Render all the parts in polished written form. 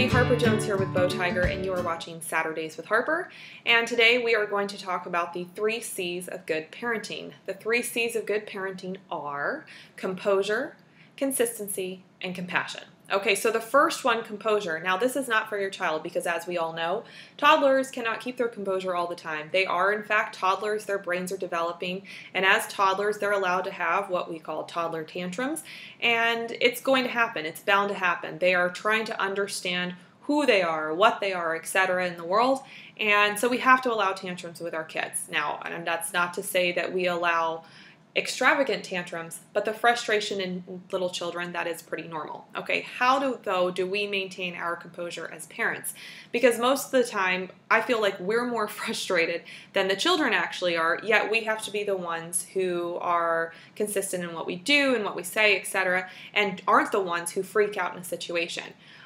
everybody, Harper Jones here with Bow Tiger, and you are watching Saturdays with Harper. And today we are going to talk about the 3 C's of good parenting. The 3 C's of good parenting are composure, consistency, and compassion. Okay, so the first one, composure. Now this is not for your child because, as we all know, toddlers cannot keep their composure all the time. They are in fact toddlers, their brains are developing, and as toddlers they're allowed to have what we call toddler tantrums, and it's going to happen, it's bound to happen. They are trying to understand who they are, what they are, etc. in the world, and so we have to allow tantrums with our kids. Now, and that's not to say that we allow extravagant tantrums, but the frustration in little children, that is pretty normal. Okay, how do we maintain our composure as parents? Because most of the time, I feel like we're more frustrated than the children actually are, yet we have to be the ones who are consistent in what we do and what we say, etc., and aren't the ones who freak out in a situation.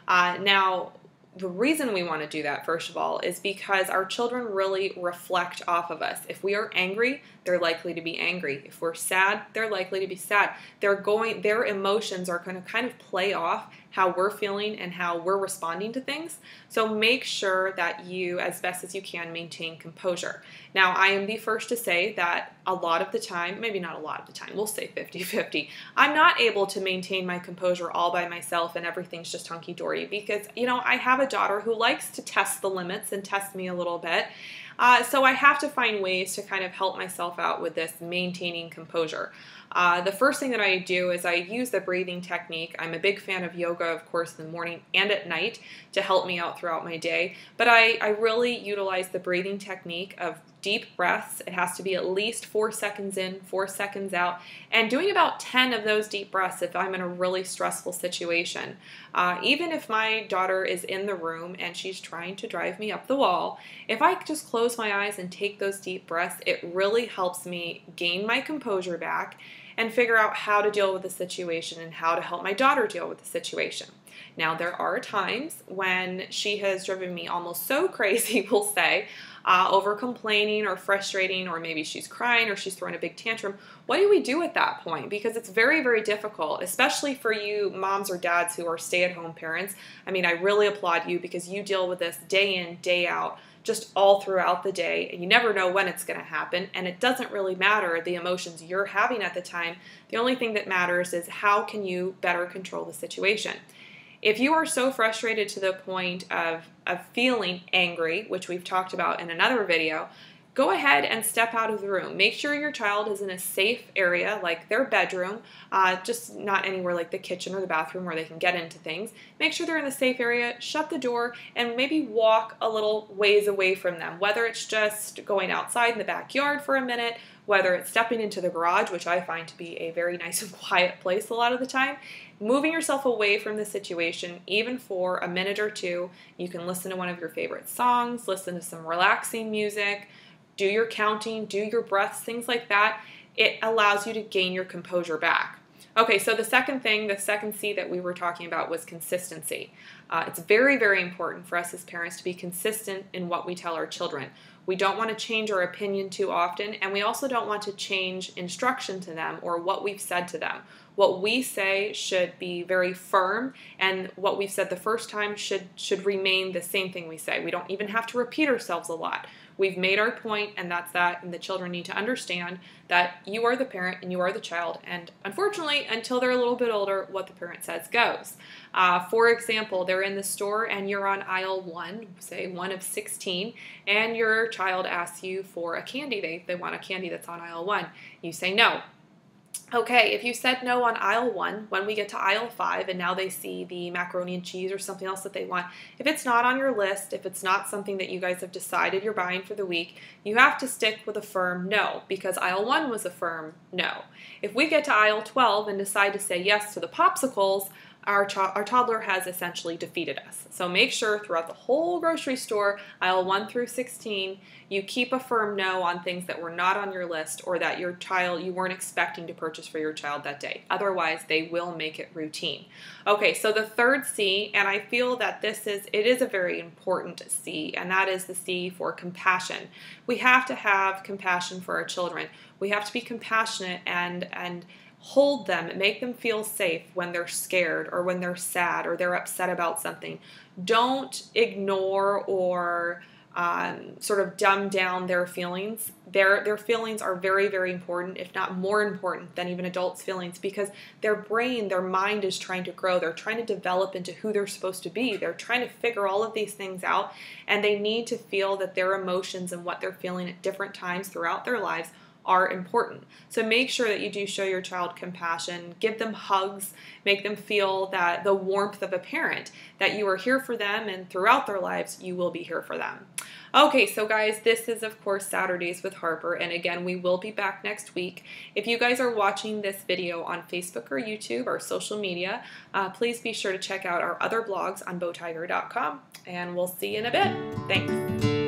Now, the reason we want to do that, first of all, is because our children really reflect off of us. If we are angry, they're likely to be angry. If we're sad, they're likely to be sad. Their emotions are going to kind of play off how we're feeling and how we're responding to things. So make sure that you, as best as you can, maintain composure. Now, I am the first to say that a lot of the time, maybe not a lot of the time, we'll say 50-50, I'm not able to maintain my composure all by myself and everything's just hunky-dory because, you know, I have a daughter who likes to test the limits and test me a little bit. So I have to find ways to kind of help myself out with this maintaining composure. The first thing that I do is I use the breathing technique. I'm a big fan of yoga, of course, in the morning and at night to help me out throughout my day. But I really utilize the breathing technique of deep breaths. It has to be at least 4 seconds in, 4 seconds out, and doing about 10 of those deep breaths if I'm in a really stressful situation. Even if my daughter is in the room and she's trying to drive me up the wall, if I just close my eyes and take those deep breaths, it really helps me gain my composure back and figure out how to deal with the situation and how to help my daughter deal with the situation. Now, there are times when she has driven me almost so crazy, we'll say, over complaining or frustrating, or maybe she's crying or she's throwing a big tantrum. What do we do at that point? Because it's very, very difficult, especially for you moms or dads who are stay-at-home parents. I mean, I really applaud you because you deal with this day in, day out, just all throughout the day, and you never know when it's going to happen, and it doesn't really matter the emotions you're having at the time. The only thing that matters is how can you better control the situation. If you are so frustrated to the point of feeling angry, which we've talked about in another video, go ahead and step out of the room. Make sure your child is in a safe area, like their bedroom, just not anywhere like the kitchen or the bathroom where they can get into things. Make sure they're in the safe area, shut the door, and maybe walk a little ways away from them, whether it's just going outside in the backyard for a minute, whether it's stepping into the garage, which I find to be a very nice and quiet place a lot of the time. Moving yourself away from the situation, even for a minute or two. You can listen to one of your favorite songs, listen to some relaxing music, do your counting, do your breaths, things like that. It allows you to gain your composure back. Okay, so the second thing, the second C that we were talking about was consistency. It's very, very important for us as parents to be consistent in what we tell our children. We don't want to change our opinion too often, and we also don't want to change instruction to them or what we've said to them. What we say should be very firm, and what we've said the first time should remain the same thing we say. We don't even have to repeat ourselves a lot. We've made our point, and that's that, and the children need to understand that you are the parent and you are the child, and unfortunately, until they're a little bit older, what the parent says goes. For example, they're in the store and you're on aisle 1, say 1 of 16, and your child asks you for a candy. They want a candy that's on aisle 1. You say no. Okay, if you said no on aisle 1, when we get to aisle 5 and now they see the macaroni and cheese or something else that they want, if it's not on your list, if it's not something that you guys have decided you're buying for the week, you have to stick with a firm no, because aisle 1 was a firm no. If we get to aisle 12 and decide to say yes to the popsicles, our toddler has essentially defeated us. So make sure throughout the whole grocery store, aisle 1 through 16, you keep a firm no on things that were not on your list or that you weren't expecting to purchase for your child that day. Otherwise, they will make it routine. Okay, so the third C, and I feel that it is a very important C, and that is the C for compassion. We have to have compassion for our children. We have to be compassionate and Hold them, make them feel safe when they're scared or when they're sad or they're upset about something. Don't ignore or sort of dumb down their feelings. Their feelings are very, very important, if not more important than even adults' feelings, because their brain, their mind is trying to grow. They're trying to develop into who they're supposed to be. They're trying to figure all of these things out, and they need to feel that their emotions and what they're feeling at different times throughout their lives are important. So make sure that you do show your child compassion, give them hugs, make them feel that the warmth of a parent, that you are here for them, and throughout their lives, you will be here for them. Okay, so guys, this is of course Saturdays with Harper, and again, we will be back next week. If you guys are watching this video on Facebook or YouTube or social media, please be sure to check out our other blogs on bowtiger.com, and we'll see you in a bit. Thanks.